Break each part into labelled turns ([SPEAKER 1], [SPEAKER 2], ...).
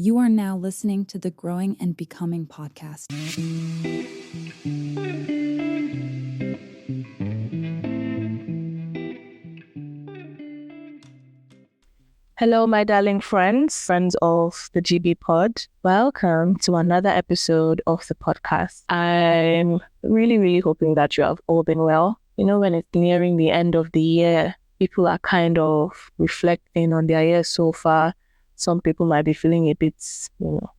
[SPEAKER 1] You are now listening to the Growing and Becoming podcast.
[SPEAKER 2] Hello, my darling friends of the GBpod. Welcome to another episode of the podcast. I'm really hoping that you have all been well. You know, when it's nearing the end of the year, people are kind of reflecting on their year so far. Some people might be feeling a bit,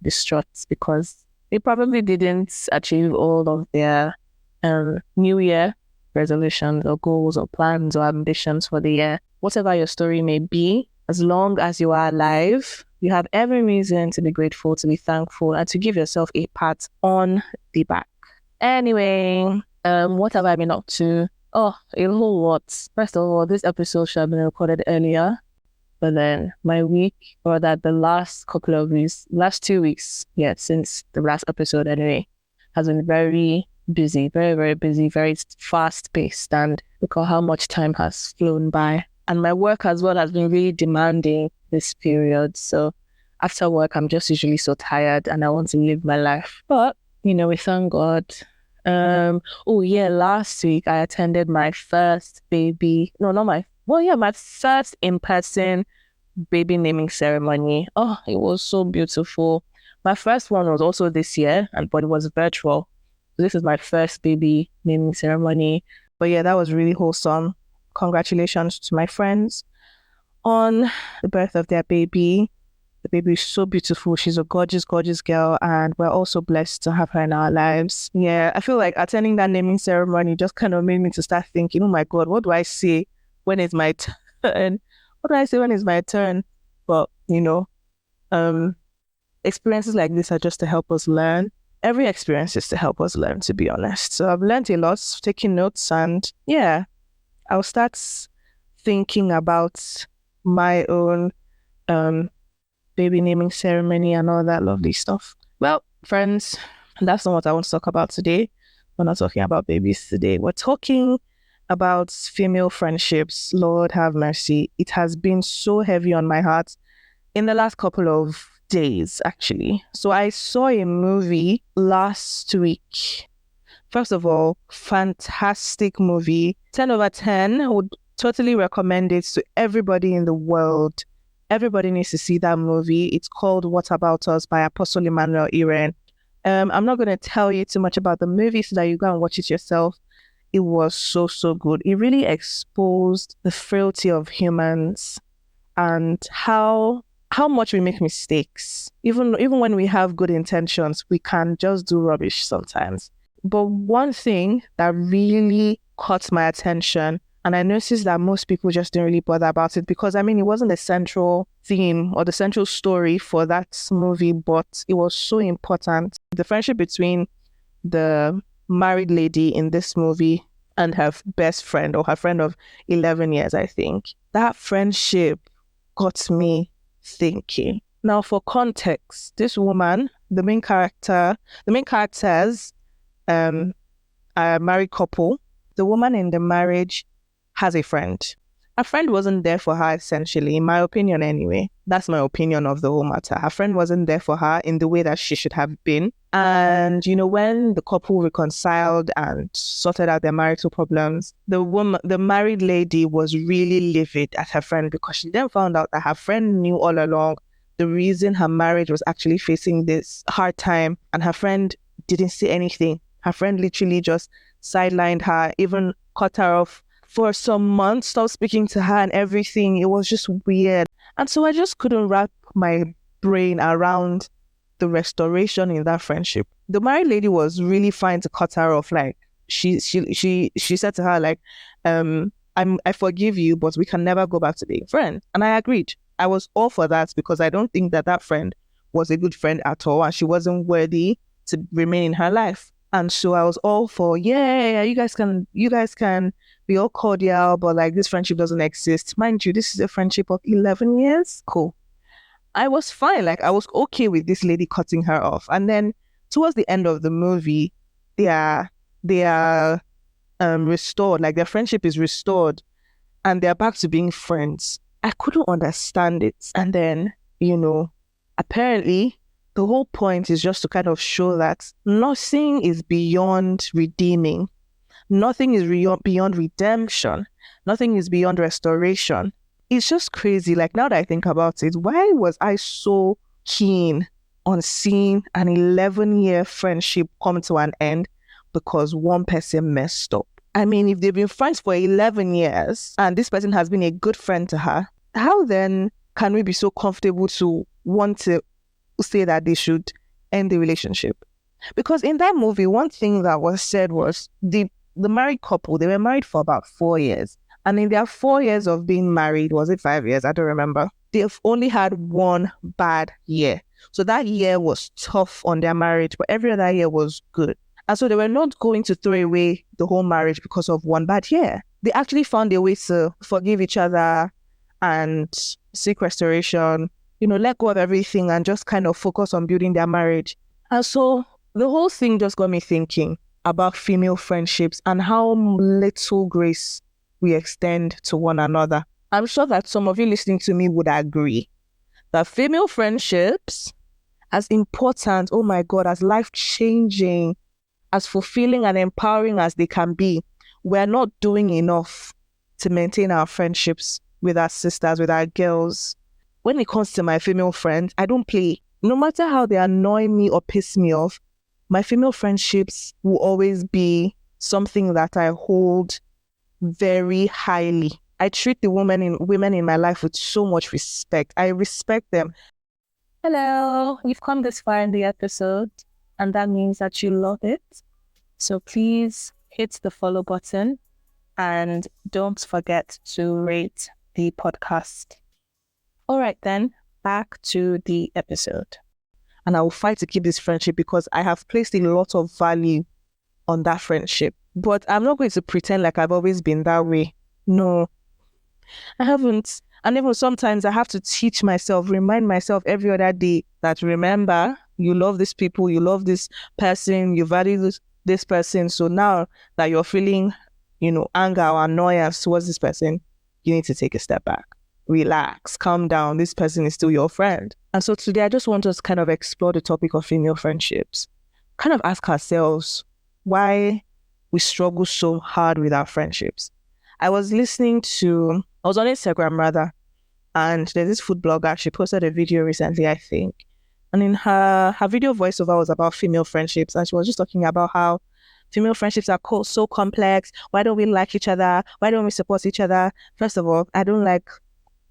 [SPEAKER 2] distraught because they probably didn't achieve all of their New Year resolutions or goals or plans or ambitions for the year. Whatever your story may be, as long as you are alive, you have every reason to be grateful, to be thankful, and to give yourself a pat on the back. Anyway, what have I been up to? Oh, a whole lot. First of all, this episode should have been recorded earlier, but then my week, or that the last 2 weeks, since the last episode anyway, has been very busy, very busy, very fast-paced, and look at how much time has flown by. And my work as well has been really demanding this period. So after work, I'm just usually so tired and I want to live my life. But, we thank God. Last week I attended my first my first in-person baby naming ceremony. Oh, it was so beautiful. My first one was also this year, but it was virtual. So this is my first baby naming ceremony. But yeah, that was really wholesome. Congratulations to my friends on the birth of their baby. The baby is so beautiful. She's a gorgeous girl, and we're also blessed to have her in our lives. Yeah, I feel like attending that naming ceremony just kind of made me to start thinking, oh my God, what do I say when it's my turn? What do I say when it's my turn? But, experiences like this are just to help us learn. Every experience is to help us learn, to be honest. So I've learned a lot, taking notes, and yeah, I'll start thinking about my own baby naming ceremony and all that lovely stuff. Well, friends, that's not what I want to talk about today. We're not talking about babies today. We're talking about female friendships. Lord have mercy. It has been so heavy on my heart in the last couple of days, actually. So I saw a movie last week. First of all, fantastic movie. 10 over 10. I would totally recommend it to everybody in the world. Everybody needs to see that movie. It's called What About Us by Apostle Emmanuel Iren. I'm not going to tell you too much about the movie so that you go and watch it yourself. It was so good. It really exposed the frailty of humans and how much we make mistakes. Even when we have good intentions, we can just do rubbish sometimes. But one thing that really caught my attention, and I noticed that most people just didn't really bother about it because, it wasn't the central theme or the central story for that movie, but it was so important. The friendship between the married lady in this movie and her best friend, or her friend of 11 years, I think. That friendship got me thinking. Now, for context, this woman, the main characters, a married couple. The woman in the marriage has a friend. Her friend wasn't there for her, essentially, in my opinion anyway. That's my opinion of the whole matter. Her friend wasn't there for her in the way that she should have been. And, when the couple reconciled and sorted out their marital problems, the married lady was really livid at her friend because she then found out that her friend knew all along the reason her marriage was actually facing this hard time, and her friend didn't say anything. Her friend literally just sidelined her, even cut her off for some months, stopped speaking to her and everything. It was just weird. And so I just couldn't wrap my brain around the restoration in that friendship. The married lady was really fine to cut her off. Like, she said to her, like, I forgive you, but we can never go back to being friends. And I agreed. I was all for that because I don't think that friend was a good friend at all, and she wasn't worthy to remain in her life. And so I was all for, you guys can be all cordial, but like this friendship doesn't exist. Mind you, this is a friendship of 11 years. Cool. I was fine. Like, I was okay with this lady cutting her off. And then towards the end of the movie, they are restored. Like, their friendship is restored and they're back to being friends. I couldn't understand it. And then, apparently the whole point is just to kind of show that nothing is beyond redeeming. Nothing is beyond redemption. Nothing is beyond restoration. It's just crazy. Like, now that I think about it, why was I so keen on seeing an 11-year friendship come to an end because one person messed up? I mean, if they've been friends for 11 years and this person has been a good friend to her, how then can we be so comfortable to want to say that they should end the relationship? Because in that movie, one thing that was said was the married couple, they were married for about 4 years. And in their 4 years of being married, was it 5 years? I don't remember. They've only had one bad year. So that year was tough on their marriage, but every other year was good. And so they were not going to throw away the whole marriage because of one bad year. They actually found a way to forgive each other and seek restoration, let go of everything and just kind of focus on building their marriage. And so the whole thing just got me thinking about female friendships and how little grace we extend to one another. I'm sure that some of you listening to me would agree that female friendships, as important, oh my God, as life-changing, as fulfilling and empowering as they can be, we're not doing enough to maintain our friendships with our sisters, with our girls. When it comes to my female friends, I don't play. No matter how they annoy me or piss me off, my female friendships will always be something that I hold very highly. I treat the women in my life with so much respect. I respect them. Hello, you've come this far in the episode, and that means that you love it. So please hit the follow button and don't forget to rate the podcast. All right then, back to the episode. And I will fight to keep this friendship because I have placed a lot of value on that friendship. But I'm not going to pretend like I've always been that way. No, I haven't. And even sometimes I have to teach myself, remind myself every other day that remember, you love these people, you love this person, you value this person. So now that you're feeling, anger or annoyance towards this person, you need to take a step back. Relax, calm down. This person is still your friend. And so today I just want us to kind of explore the topic of female friendships. Kind of ask ourselves why we struggle so hard with our friendships. I was on Instagram rather, and there's this food blogger. She posted a video recently, I think. And in her video voiceover was about female friendships. And she was just talking about how female friendships are so complex. Why don't we like each other? Why don't we support each other? First of all, I don't like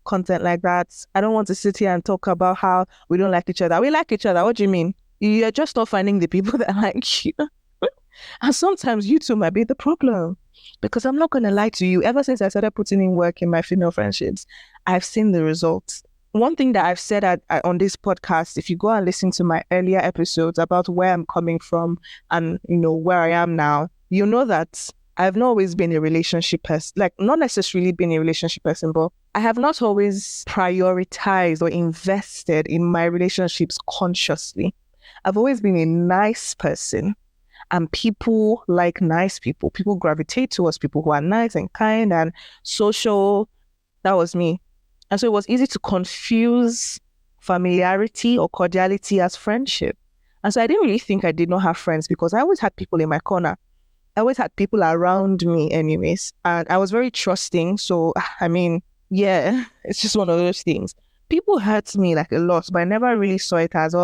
[SPEAKER 2] content like that. I don't want to sit here and talk about how we don't like each other. We like each other. What do you mean? You're just not finding the people that like you. And sometimes you two might be the problem. Because I'm not going to lie to you, ever since I started putting in work in my female friendships, I've seen the results. One thing that I've said on this podcast, if you go and listen to my earlier episodes about where I'm coming from and, where I am now, you know that I've not always been a relationship person, like not necessarily been a relationship person, but I have not always prioritized or invested in my relationships consciously. I've always been a nice person. And people like nice people. People gravitate towards people who are nice and kind and social. That was me. And so it was easy to confuse familiarity or cordiality as friendship. And so I didn't really think I did not have friends because I always had people in my corner. I always had people around me anyways. And I was very trusting. So, it's just one of those things. People hurt me like a lot, but I never really saw it as,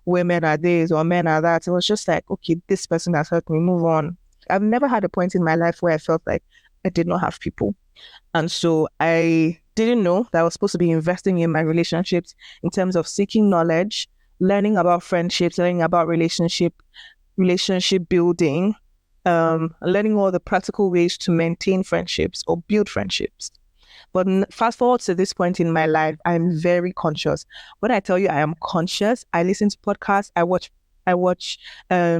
[SPEAKER 2] women are this or men are that. It was just like, okay, this person has hurt me, move on. I've never had a point in my life where I felt like I did not have people. And so I didn't know that I was supposed to be investing in my relationships in terms of seeking knowledge, learning about friendships, learning about relationship building, learning all the practical ways to maintain friendships or build friendships. But fast forward to this point in my life, I'm very conscious. When I tell you I am conscious, I listen to podcasts, I watch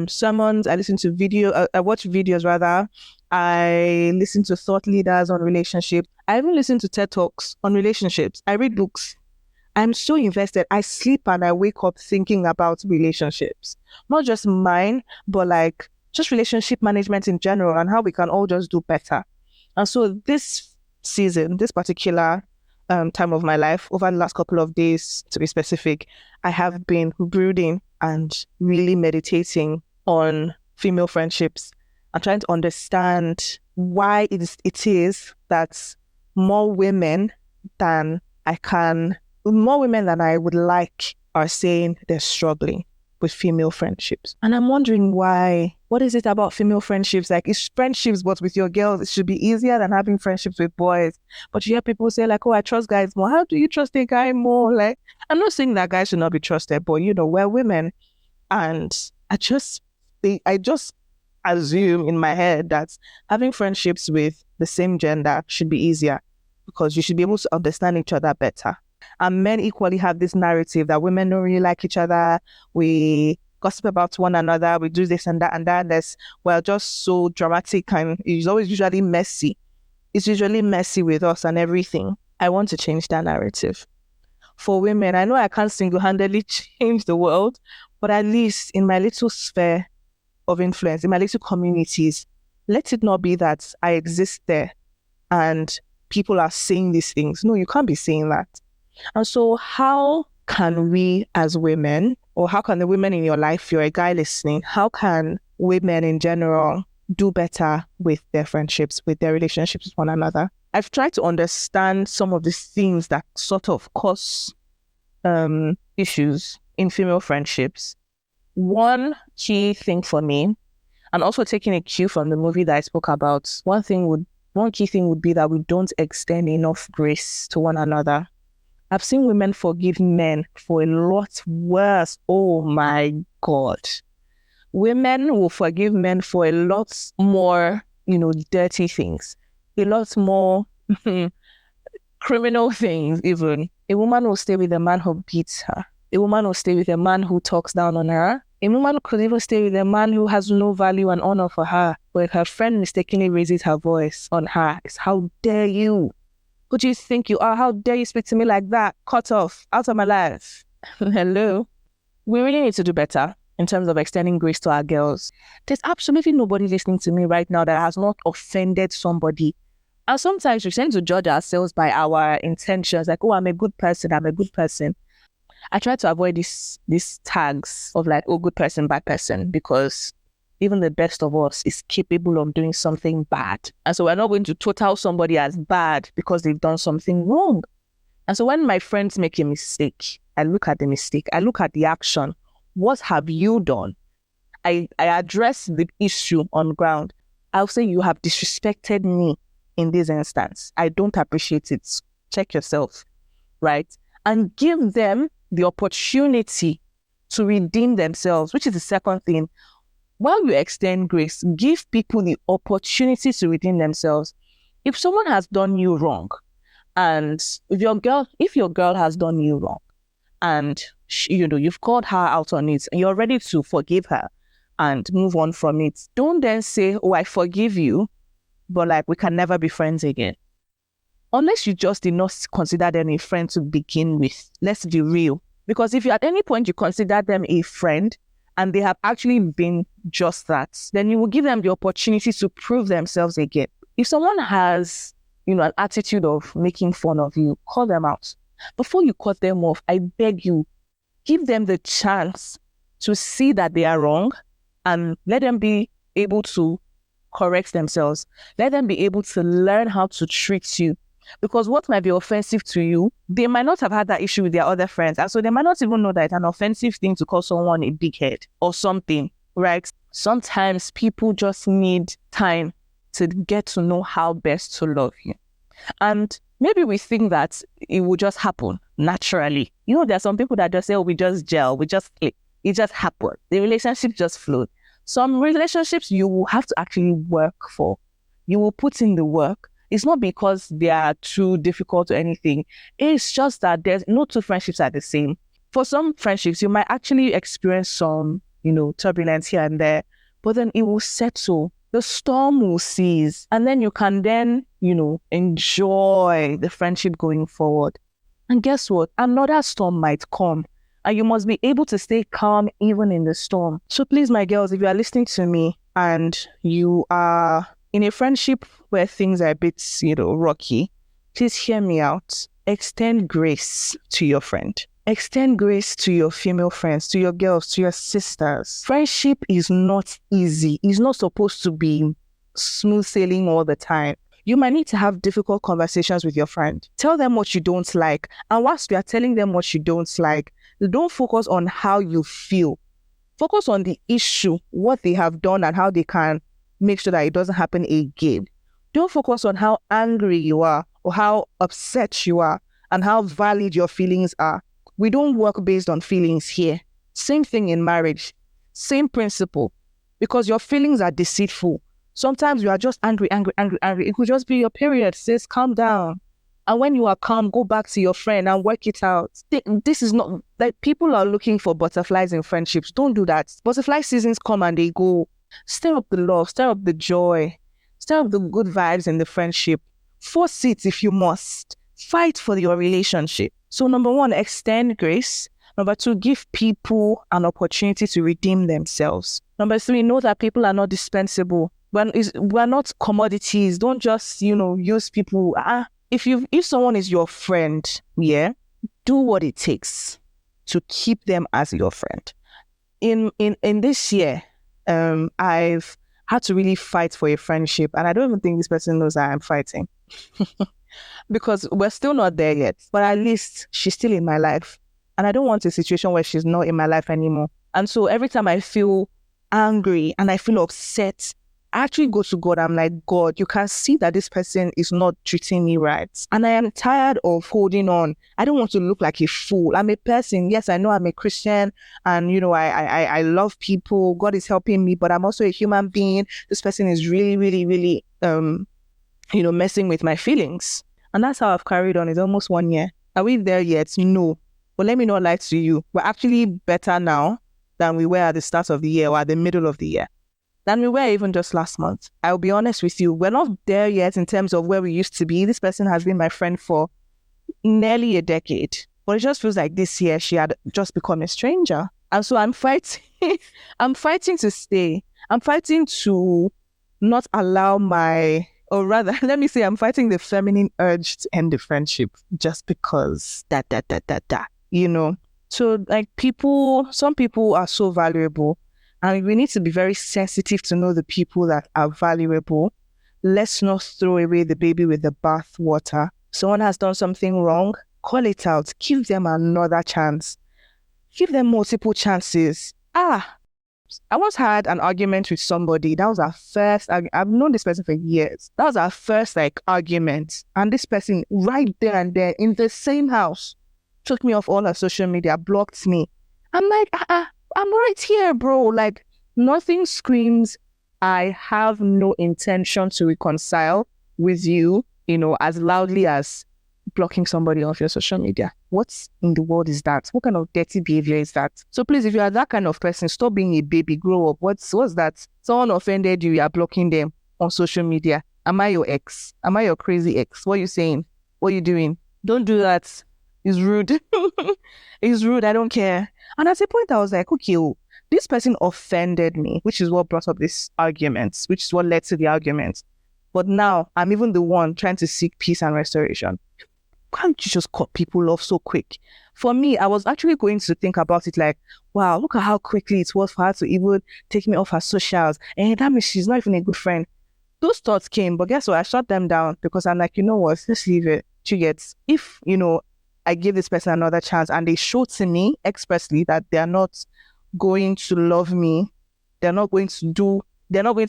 [SPEAKER 2] sermons, I listen to I watch videos rather. I listen to thought leaders on relationships. I even listen to TED Talks on relationships. I read books. I'm so invested. I sleep and I wake up thinking about relationships. Not just mine, but like just relationship management in general and how we can all just do better. And so this season, this particular time of my life, over the last couple of days, to be specific, I have been brooding and really meditating on female friendships and trying to understand why it is that more women than more women than I would like are saying they're struggling with female friendships. And I'm wondering why. What is it about female friendships? Like, it's friendships, but with your girls, it should be easier than having friendships with boys. But you hear people say, like, oh, I trust guys more. How do you trust a guy more? Like, I'm not saying that guys should not be trusted, but, we're women. And I just assume in my head that having friendships with the same gender should be easier because you should be able to understand each other better. And men equally have this narrative that women don't really like each other. We gossip about one another. We do this and that and that. We're just so dramatic and it's always usually messy. It's usually messy with us and everything. I want to change that narrative. For women, I know I can't single-handedly change the world, but at least in my little sphere of influence, in my little communities, let it not be that I exist there and people are saying these things. No, you can't be saying that. And so how can we as women, or how can the women in your life, if you're a guy listening, how can women in general do better with their friendships, with their relationships with one another? I've tried to understand some of the things that sort of cause issues in female friendships. One key thing for me, and also taking a cue from the movie that I spoke about, one key thing would be that we don't extend enough grace to one another. I've seen women forgive men for a lot worse. Oh my God. Women will forgive men for a lot more, dirty things, a lot more criminal things even. A woman will stay with a man who beats her. A woman will stay with a man who talks down on her. A woman could even stay with a man who has no value and honor for her. But if her friend mistakenly raises her voice on her, it's how dare you? Who do you think you are? How dare you speak to me like that? Cut off, out of my life. Hello? We really need to do better in terms of extending grace to our girls. There's absolutely nobody listening to me right now that has not offended somebody. And sometimes we tend to judge ourselves by our intentions, like, oh, I'm a good person. I try to avoid these tags of like, oh, good person, bad person, because even the best of us is capable of doing something bad. And so we're not going to total somebody as bad because they've done something wrong. And so when my friends make a mistake, I look at the mistake, I look at the action. What have you done? I address the issue on ground. I'll say, you have disrespected me in this instance. I don't appreciate it. Check yourself, right? And give them the opportunity to redeem themselves, which is the second thing. While you extend grace, give people the opportunity to redeem themselves. If someone has done you wrong, and if your girl has done you wrong, and you've called her out on it, and you're ready to forgive her and move on from it, don't then say, oh, I forgive you, but like we can never be friends again. Unless you just did not consider them a friend to begin with. Let's be real. Because if you at any point you consider them a friend, and they have actually been just that, then you will give them the opportunity to prove themselves again. If someone has, an attitude of making fun of you, call them out. Before you cut them off, I beg you, give them the chance to see that they are wrong and let them be able to correct themselves. Let them be able to learn how to treat you. Because what might be offensive to you, they might not have had that issue with their other friends. And so they might not even know that it's an offensive thing to call someone a big head or something, right? Sometimes people just need time to get to know how best to love you. And maybe we think that it will just happen naturally. There are some people that just say, oh, we just gel, we just click. It just happened. The relationship just flowed. Some relationships you will have to actually work for. You will put in the work. It's not because they are too difficult or anything. It's just that there's no two friendships are the same. For some friendships, you might actually experience some, turbulence here and there, but then it will settle. The storm will cease. And then you can then, enjoy the friendship going forward. And guess what? Another storm might come. And you must be able to stay calm even in the storm. So please, my girls, if you are listening to me and you are in a friendship where things are a bit, rocky, please hear me out. extend grace to your friend. Extend grace to your female friends, to your girls, to your sisters. Friendship is not easy. It's not supposed to be smooth sailing all the time. You might need to have difficult conversations with your friend. Tell them what you don't like. And whilst you are telling them what you don't like, don't focus on how you feel. Focus on the issue, what they have done and how they can make sure that it doesn't happen again. Don't focus on how angry you are or how upset you are and how valid your feelings are. We don't work based on feelings here. Same thing in marriage. Same principle. Because your feelings are deceitful. Sometimes you are just angry. It could just be your period. Says, calm down. And when you are calm, go back to your friend and work it out. This is not, like, people are looking for butterflies in friendships. Don't do that. Butterfly seasons come and they go. Stir up the love, stir up the joy, stir up the good vibes in the friendship. Force it if you must. Fight for your relationship. So 1, extend grace. 2, give people an opportunity to redeem themselves. 3, know that people are not dispensable. We're not commodities. Don't just, use people. If someone is your friend, do what it takes to keep them as your friend. In this year, I've had to really fight for a friendship, and I don't even think this person knows that I'm fighting. Because we're still not there yet, but at least she's still in my life. And I don't want a situation where she's not in my life anymore. And so every time I feel angry and I feel upset, I actually go to God. I'm like, God, you can see that this person is not treating me right. And I am tired of holding on. I don't want to look like a fool. I'm a person. Yes, I know I'm a Christian and, I love people. God is helping me, but I'm also a human being. This person is really, really, really, messing with my feelings. And that's how I've carried on. It's almost 1 year. Are we there yet? No. But let me not lie to you. We're actually better now than we were at the start of the year or at the middle of the year. Than we were even just last month. I'll be honest with you. We're not there yet in terms of where we used to be. This person has been my friend for nearly a decade. But it just feels like this year she had just become a stranger. And so I'm fighting. I'm fighting to stay. I'm fighting to not allow let me say I'm fighting the feminine urge to end the friendship just because So like some people are so valuable, and we need to be very sensitive to know the people that are valuable. Let's not throw away the baby with the bath water. Someone has done something wrong, call it out. Give them another chance. Give them multiple chances. I once had an argument with somebody. That was our first, I've known this person for years. That was our first argument. And this person right there and there in the same house took me off all her social media, blocked me. I'm like, I'm right here, bro. Like, nothing screams, I have no intention to reconcile with you, as loudly as blocking somebody off your social media. What in the world is that? What kind of dirty behavior is that? So please, if you are that kind of person, stop being a baby, grow up. What's that? Someone offended you, you are blocking them on social media. Am I your ex? Am I your crazy ex? What are you saying? What are you doing? Don't do that. It's rude. It's rude. I don't care. And at a point, I was like, okay, this person offended me, which is what brought up this argument, which is what led to the argument. But now I'm even the one trying to seek peace and restoration. Can't you just cut people off so quick? For me, I was actually going to think about it like, wow, look at how quickly it was for her to even take me off her socials. And that means she's not even a good friend. Those thoughts came, but guess what? I shut them down because I'm like, you know what? Let's leave it. If, I give this person another chance and they show to me expressly that they're not going to love me, they're not going to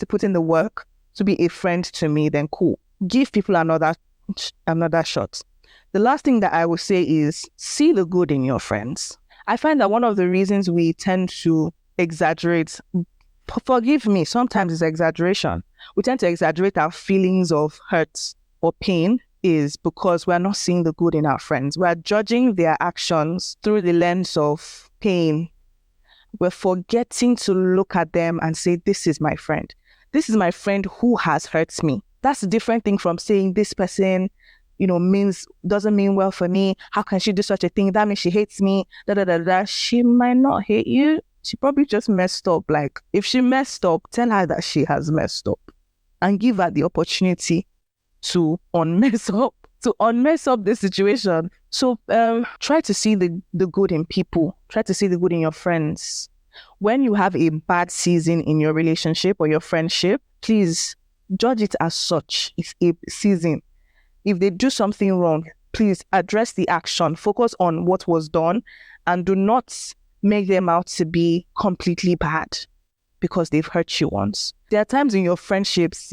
[SPEAKER 2] put in the work to be a friend to me, then cool. Give people another shot. The last thing that I will say is see the good in your friends. I find that one of the reasons we tend to exaggerate, forgive me, sometimes it's exaggeration. We tend to exaggerate our feelings of hurt or pain is because we're not seeing the good in our friends. We're judging their actions through the lens of pain. We're forgetting to look at them and say, this is my friend. This is my friend who has hurt me. That's a different thing from saying this person doesn't mean well for me. How can she do such a thing? That means she hates me. She might not hate you. She probably just messed up. Like, if she messed up, tell her that she has messed up and give her the opportunity to unmess up. to unmess up the situation. So try to see the good in people. Try to see the good in your friends. When you have a bad season in your relationship or your friendship, please judge it as such. It's a season. If they do something wrong, please address the action. Focus on what was done and do not make them out to be completely bad because they've hurt you once. There are times in your friendships,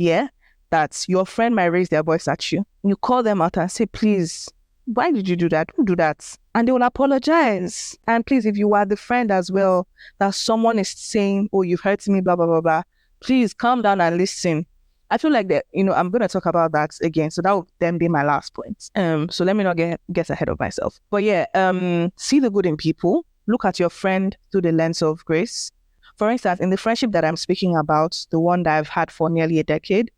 [SPEAKER 2] that your friend might raise their voice at you. You call them out and say, please, why did you do that? Don't do that. And they will apologize. And please, if you are the friend as well, that someone is saying, oh, you've hurt me, blah, blah, blah, blah, please calm down and listen. I feel like that, I'm going to talk about that again. So that will then be my last point. So let me not get ahead of myself. But see the good in people. Look at your friend through the lens of grace. For instance, in the friendship that I'm speaking about, the one that I've had for nearly a decade,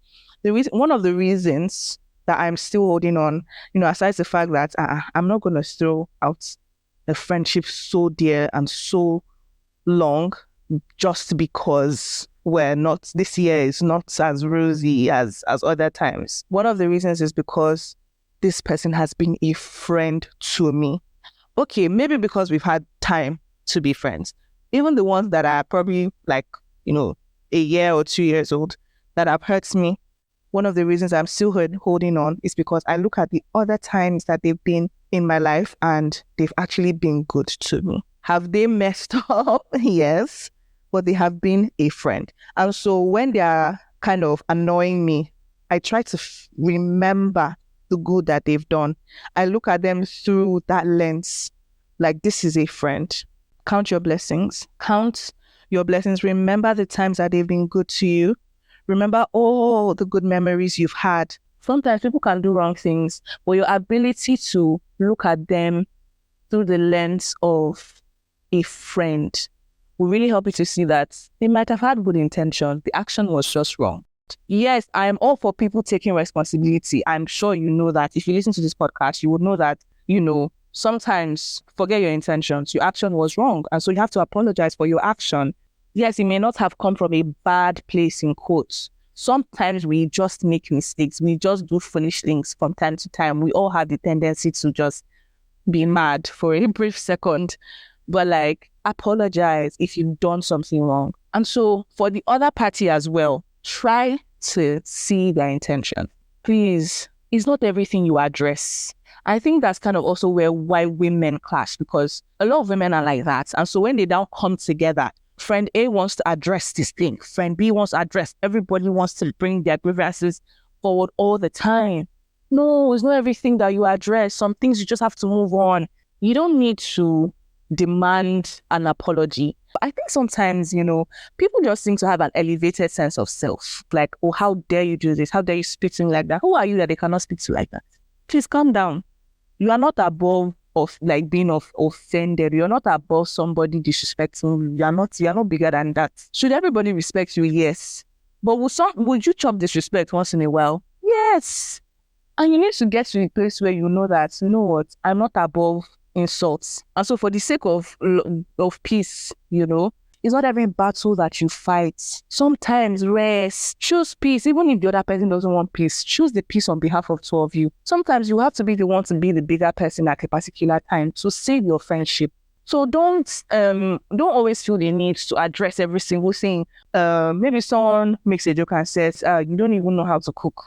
[SPEAKER 2] one of the reasons that I'm still holding on, aside the fact that I'm not going to throw out a friendship so dear and so long just because this year is not as rosy as other times. One of the reasons is because this person has been a friend to me. Okay, maybe because we've had time to be friends. Even the ones that are probably a year or 2 years old that have hurt me, one of the reasons I'm still holding on is because I look at the other times that they've been in my life and they've actually been good to me. Have they messed up? Yes, but they have been a friend. And so when they are kind of annoying me, I try to remember the good that they've done. I look at them through that lens, like this is a friend. Count your blessings. Count your blessings. Remember the times that they've been good to you. Remember all the good memories you've had. Sometimes people can do wrong things, but your ability to look at them through the lens of a friend will really help you to see that they might have had good intention. The action was just wrong. Yes, I am all for people taking responsibility. I'm sure you know that. If you listen to this podcast, you would know that, sometimes forget your intentions. Your action was wrong. And so you have to apologize for your action. Yes, it may not have come from a bad place in quotes. Sometimes we just make mistakes. We just do foolish things from time to time. We all have the tendency to just be mad for a brief second. But apologize if you've done something wrong. And so for the other party as well, try to see their intention. Please, it's not everything you address. I think that's kind of also why women clash, because a lot of women are like that. And so when they don't come together, friend A wants to address this thing. Friend B wants to address. Everybody wants to bring their grievances forward all the time. No, it's not everything that you address. Some things you just have to move on. You don't need to demand an apology. I think sometimes, people just seem to have an elevated sense of self. Like, oh, how dare you do this? How dare you speak to me like that? Who are you that they cannot speak to like that? Please calm down. You are not above of being offended. You're not above somebody disrespecting you. You're not bigger than that. Should everybody respect you? Yes. But would you chop disrespect once in a while? Yes. And you need to get to a place where you know that, you know what, I'm not above insults. And so for the sake of peace, it's not every battle that you fight. Sometimes rest. Choose peace. Even if the other person doesn't want peace, choose the peace on behalf of two of you. Sometimes you have to be the one to be the bigger person at a particular time to save your friendship. So don't always feel the need to address every single thing. Maybe someone makes a joke and says, you don't even know how to cook.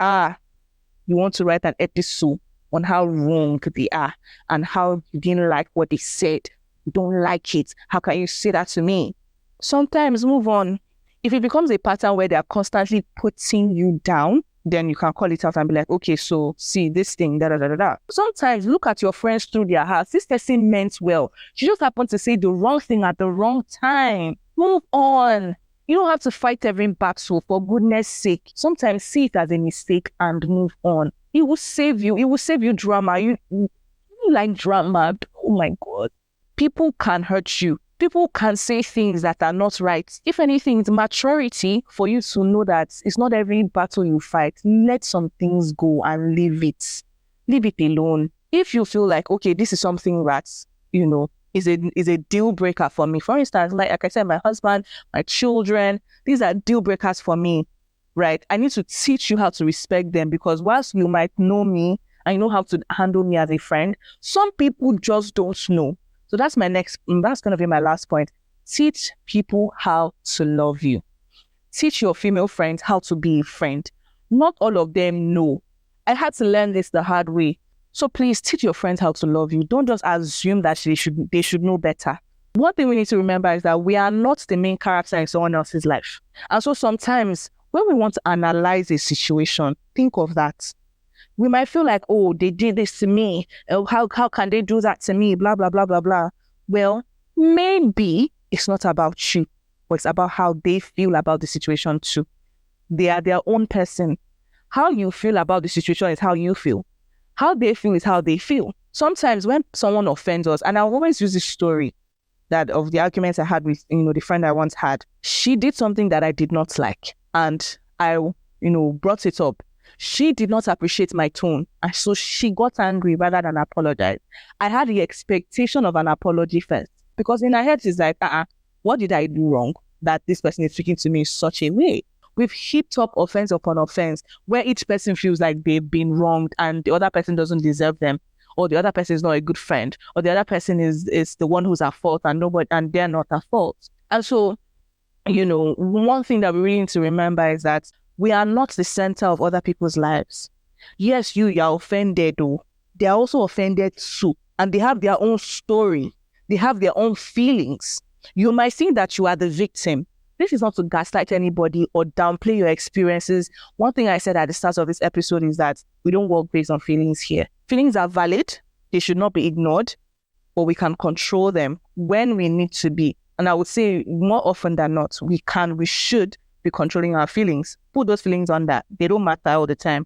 [SPEAKER 2] You want to write an episode on how wrong they are and how you didn't like what they said. You don't like it. How can you say that to me? Sometimes move on. If it becomes a pattern where they're constantly putting you down, then you can call it out and be like, okay, so see this thing, da da da da da. Sometimes look at your friends through their hearts. This person meant well. She just happened to say the wrong thing at the wrong time. Move on. You don't have to fight every battle, for goodness sake. Sometimes see it as a mistake and move on. It will save you. It will save you drama. You like drama. Oh my God. People can hurt you. People can say things that are not right. If anything, it's maturity for you to know that it's not every battle you fight. Let some things go and leave it. Leave it alone. If you feel like, okay, this is something that, is a deal breaker for me. For instance, like I said, my husband, my children, these are deal breakers for me, right? I need to teach you how to respect them, because whilst you might know me and you know how to handle me as a friend. Some people just don't know. So that's that's going to be my last point. Teach people how to love you. Teach your female friends how to be a friend. Not all of them know. I had to learn this the hard way. So please teach your friends how to love you. Don't just assume that they should know better. One thing we need to remember is that we are not the main character in someone else's life. And so sometimes when we want to analyze a situation, think of that. We might feel like, oh, they did this to me. How can they do that to me? Blah, blah, blah, blah, blah. Well, maybe it's not about you, but it's about how they feel about the situation too. They are their own person. How you feel about the situation is how you feel. How they feel is how they feel. Sometimes when someone offends us, and I'll always use this story that of the arguments I had with, the friend I once had, she did something that I did not like. And I, brought it up. She did not appreciate my tone. And so she got angry rather than apologize. I had the expectation of an apology first. Because in her head, she's like, what did I do wrong that this person is speaking to me in such a way? We've heaped up offense upon offense where each person feels like they've been wronged and the other person doesn't deserve them, or the other person is not a good friend, or the other person is the one who's at fault and they're not at fault. And so, one thing that we really need to remember is that we are not the center of other people's lives. Yes, you are offended though. They are also offended too. And they have their own story. They have their own feelings. You might think that you are the victim. This is not to gaslight anybody or downplay your experiences. One thing I said at the start of this episode is that we don't work based on feelings here. Feelings are valid. They should not be ignored, but we can control them when we need to be. And I would say more often than not, we should be controlling our feelings. Put those feelings on that. They don't matter all the time,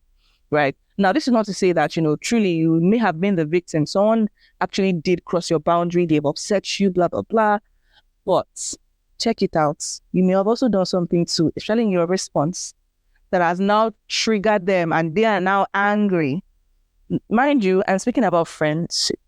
[SPEAKER 2] right? Now, this is not to say that, truly you may have been the victim. Someone actually did cross your boundary. They've upset you, blah, blah, blah. But check it out. You may have also done something too, especially in your response, that has now triggered them and they are now angry. Mind you, I'm speaking about friendship.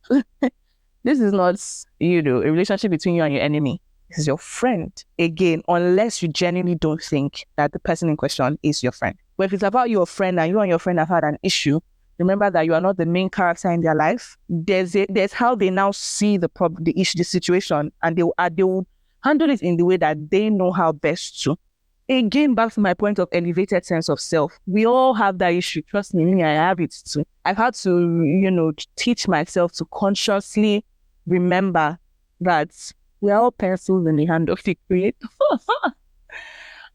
[SPEAKER 2] This is not, a relationship between you and your enemy. This is your friend. Again, unless you genuinely don't think that the person in question is your friend. But if it's about your friend and you and your friend have had an issue, remember that you are not the main character in their life. There's how they now see the issue, the situation, and they will handle it in the way that they know how best to. Again, back to my point of elevated sense of self. We all have that issue. Trust me, I have it too. I've had to, teach myself to consciously remember that we're all pencils in the hand of the Creator.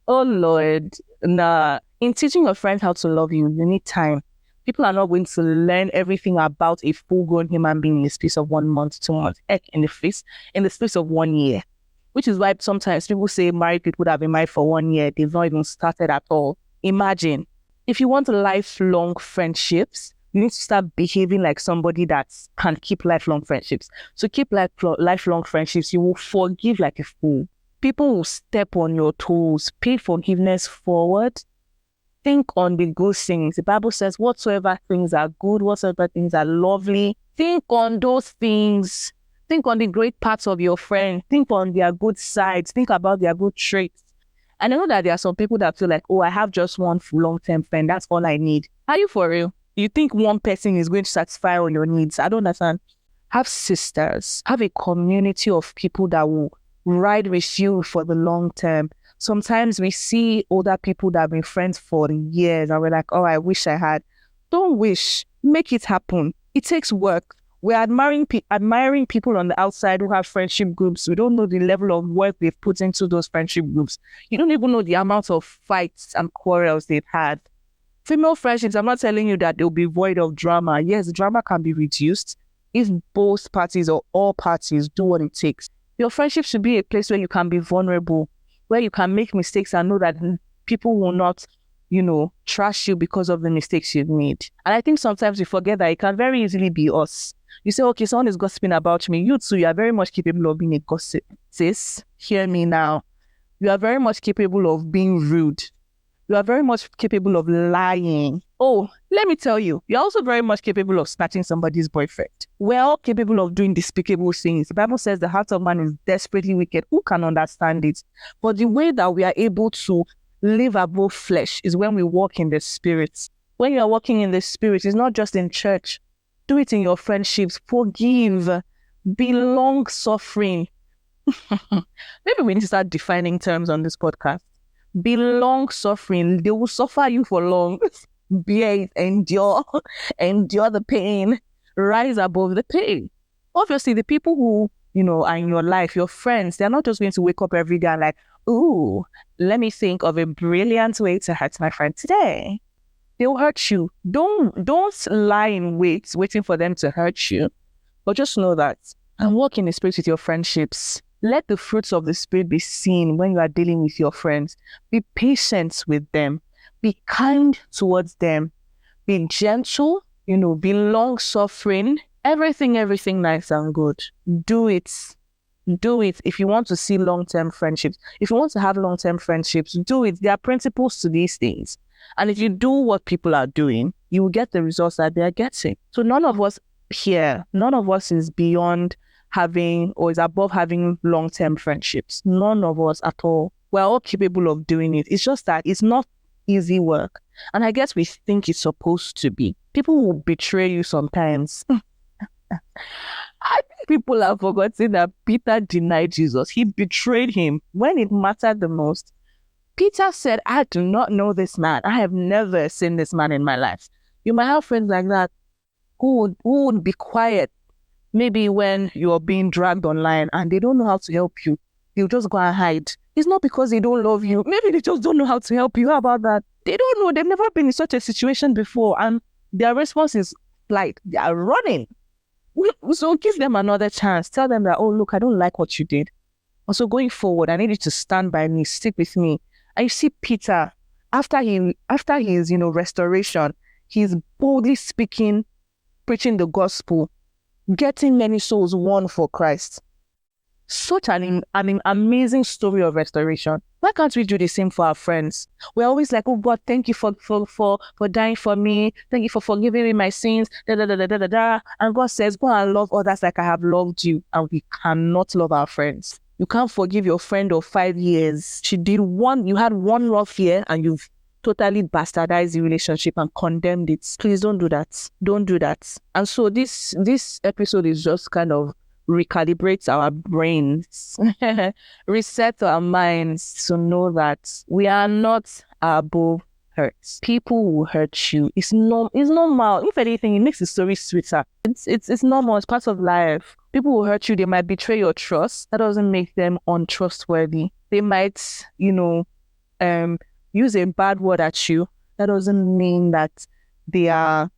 [SPEAKER 2] Oh, Lord. Nah. In teaching your friends how to love you, you need time. People are not going to learn everything about a full-grown human being in the space of 1 month, 2 months, in the space of 1 year. Which is why sometimes people say married people that have been married for 1 year, they've not even started at all. Imagine, if you want lifelong friendships, you need to start behaving like somebody that can keep lifelong friendships. So keep lifelong friendships, you will forgive like a fool. People will step on your toes. Pay forgiveness forward. Think on the good things. The Bible says, whatsoever things are good, whatsoever things are lovely, think on those things. Think on the great parts of your friend. Think on their good sides. Think about their good traits. And I know that there are some people that feel like, oh, I have just one long-term friend. That's all I need. Are you for real? You think one person is going to satisfy all your needs? I don't understand. Have sisters. Have a community of people that will ride with you for the long term. Sometimes we see older people that have been friends for years and we're like, oh, I wish I had. Don't wish. Make it happen. It takes work. We're admiring people on the outside who have friendship groups. We don't know the level of work they've put into those friendship groups. You don't even know the amount of fights and quarrels they've had. Female friendships, I'm not telling you that they'll be void of drama. Yes, drama can be reduced if both parties or all parties do what it takes. Your friendship should be a place where you can be vulnerable, where you can make mistakes and know that people will not, trash you because of the mistakes you've made. And I think sometimes we forget that it can very easily be us. You say, okay, someone is gossiping about me. You too, you are very much capable of being a gossip. Sis, hear me now. You are very much capable of being rude. You are very much capable of lying. Oh, let me tell you, you're also very much capable of snatching somebody's boyfriend. We're all capable of doing despicable things. The Bible says the heart of man is desperately wicked. Who can understand it? But the way that we are able to live above flesh is when we walk in the spirit. When you are walking in the Spirit, it's not just in church. Do it in your friendships. Forgive. Be long-suffering. Maybe we need to start defining terms on this podcast. Be long-suffering. They will suffer you for long. Bear it. Endure. Endure the pain. Rise above the pain. Obviously, the people who, are in your life, your friends, they're not just going to wake up every day and like, ooh, let me think of a brilliant way to hurt my friend today. They'll hurt you. Don't lie in wait, waiting for them to hurt you. But just know that and walk in the Spirit with your friendships. Let the fruits of the Spirit be seen when you are dealing with your friends. Be patient with them. Be kind towards them. Be gentle, be long-suffering. Everything nice and good. Do it. Do it if you want to see long-term friendships. If you want to have long-term friendships, do it. There are principles to these things. And if you do what people are doing, you will get the results that they're getting. So none of us is beyond having or is above having long-term friendships. None of us at all. We're all capable of doing it. It's just that it's not easy work. And I guess we think it's supposed to be. People will betray you sometimes. I think people have forgotten that Peter denied Jesus. He betrayed him when it mattered the most. Peter said, I do not know this man. I have never seen this man in my life. You might have friends like that who would be quiet maybe when you're being dragged online and they don't know how to help you. They'll just go and hide. It's not because they don't love you. Maybe they just don't know how to help you. How about that? They don't know. They've never been in such a situation before. And their response is flight. They are running. So give them another chance. Tell them that, oh, look, I don't like what you did. Also, going forward, I need you to stand by me, stick with me. And you see Peter, after his restoration, he's boldly speaking, preaching the gospel, getting many souls won for Christ. Such an amazing story of restoration. Why can't we do the same for our friends? We're always like, oh God, thank you for dying for me. Thank you for forgiving me my sins. Da, da, da, da, da, da, da. And God says, go and love others like I have loved you. And we cannot love our friends. You can't forgive your friend of 5 years. You had one rough year and you've totally bastardized the relationship and condemned it. Please don't do that. Don't do that. And so this episode is just kind of recalibrates our brains, reset our minds to know that we are not above hurt. People will hurt you. It's normal. If anything, it makes the story sweeter. It's normal. It's part of life. People will hurt you. They might betray your trust. That doesn't make them untrustworthy. They might, use a bad word at you. That doesn't mean that they are,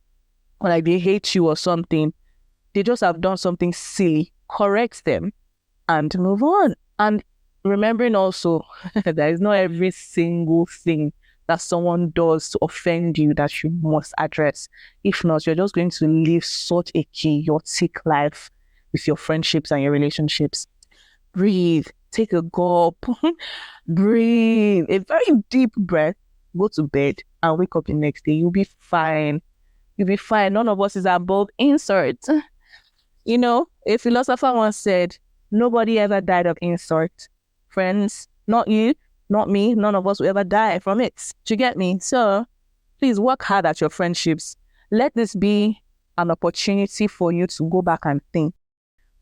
[SPEAKER 2] or like they hate you or something. They just have done something silly. Correct them and move on. And remembering also that it's not every single thing that someone does to offend you that you must address. If not, you're just going to live such a chaotic life with your friendships and your relationships. Breathe. Take a gulp. Breathe. A very deep breath. Go to bed and wake up the next day. You'll be fine. You'll be fine. None of us is above insult. A philosopher once said, nobody ever died of insult. Friends, not you, not me, none of us will ever die from it. Do you get me? So please work hard at your friendships. Let this be an opportunity for you to go back and think.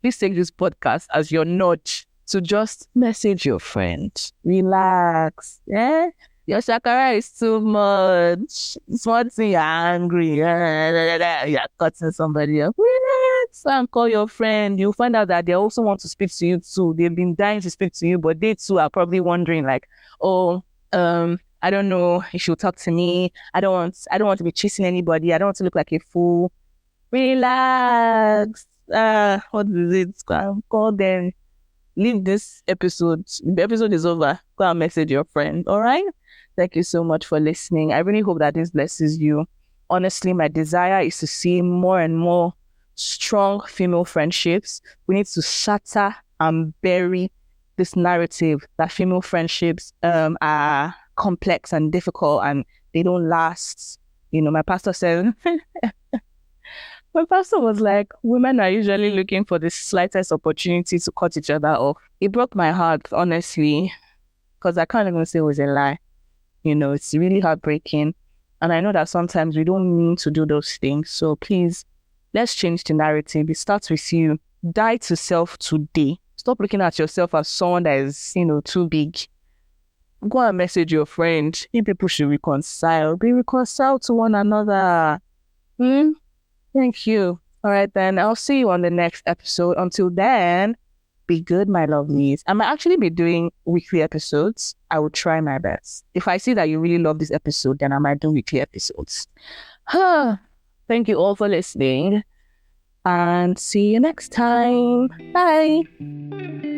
[SPEAKER 2] Please take this podcast as your nudge to just message your friend. Relax. Your shakara is too much. It's one thing you're angry. You're cutting somebody up. Relax and call your friend. You'll find out that they also want to speak to you too. They've been dying to speak to you, but they too are probably wondering like, I don't know if she'll talk to me. I don't want to be chasing anybody. I don't want to look like a fool. Relax. What is it? Call them. Leave this episode. The episode is over. Go and message your friend. All right? Thank you so much for listening. I really hope that this blesses you. Honestly, my desire is to see more and more strong female friendships. We need to shatter and bury this narrative that female friendships are complex and difficult and they don't last. My pastor said, my pastor was like, women are usually looking for the slightest opportunity to cut each other off. It broke my heart, honestly, because I can't even say it was a lie. It's really heartbreaking. And I know that sometimes we don't mean to do those things. So please, let's change the narrative. It starts with you. Die to self today. Stop looking at yourself as someone that is, too big. Go and message your friend. You people should reconcile. Be reconciled to one another. Thank you. All right, then. I'll see you on the next episode. Until then, be good, my lovelies. I might actually be doing weekly episodes. I will try my best. If I see that you really love this episode, then I might do weekly episodes. Thank you all for listening. And see you next time. Bye.